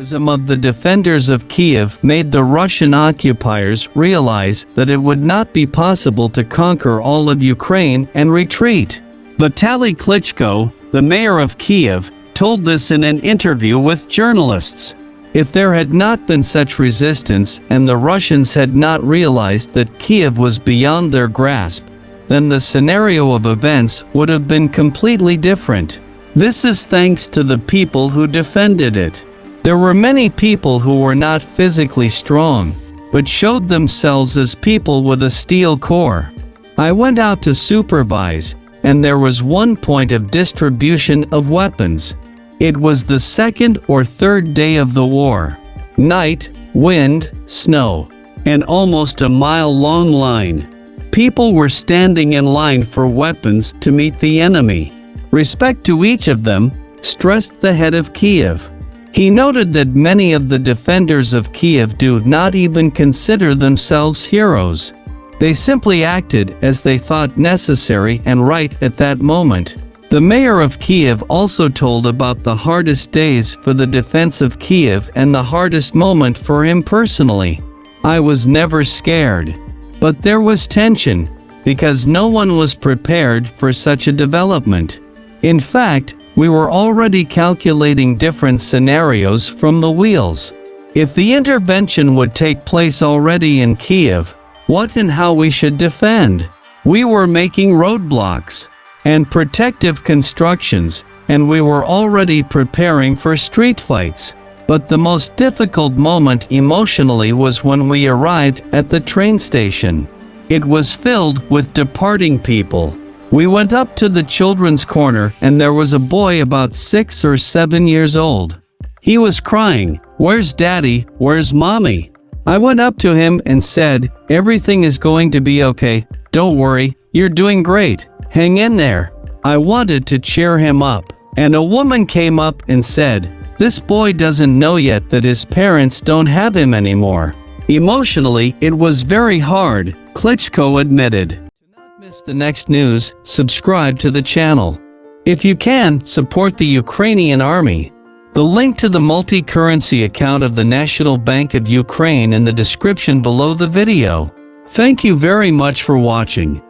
heroism of the defenders of Kiev made the Russian occupiers realize that it would not be possible to conquer all of Ukraine and retreat. Vitaly Klitschko, the mayor of Kiev, told this in an interview with journalists. If there had not been such resistance and the Russians had not realized that Kiev was beyond their grasp, then the scenario of events would have been completely different. This is thanks to the people who defended it. There were many people who were not physically strong, but showed themselves as people with a steel core. I went out to supervise, and there was one point of distribution of weapons. It was the second or third day of the war. Night, wind, snow, and almost a mile-long line. People were standing in line for weapons to meet the enemy. Respect to each of them, stressed the head of Kiev. He noted that many of the defenders of Kiev do not even consider themselves heroes. They simply acted as they thought necessary and right at that moment. The mayor of Kiev also told about the hardest days for the defense of Kiev and the hardest moment for him personally. I was never scared. But there was tension, because no one was prepared for such a development. In fact, we were already calculating different scenarios from the wheels. If the intervention would take place already in Kiev, what and how we should defend. We were making roadblocks and protective constructions, and we were already preparing for street fights. But the most difficult moment emotionally was when we arrived at the train station. It was filled with departing people. We went up to the children's corner and there was a boy about 6 or 7 years old. He was crying, "Where's Daddy? Where's Mommy?" I went up to him and said, "Everything is going to be okay. Don't worry, you're doing great. Hang in there." I wanted to cheer him up, and a woman came up and said, "This boy doesn't know yet that his parents don't have him anymore." Emotionally, it was very hard, Klitschko admitted. To not miss the next news, subscribe to the channel. If you can, support the Ukrainian army. The link to the multi-currency account of the National Bank of Ukraine in the description below the video. Thank you very much for watching.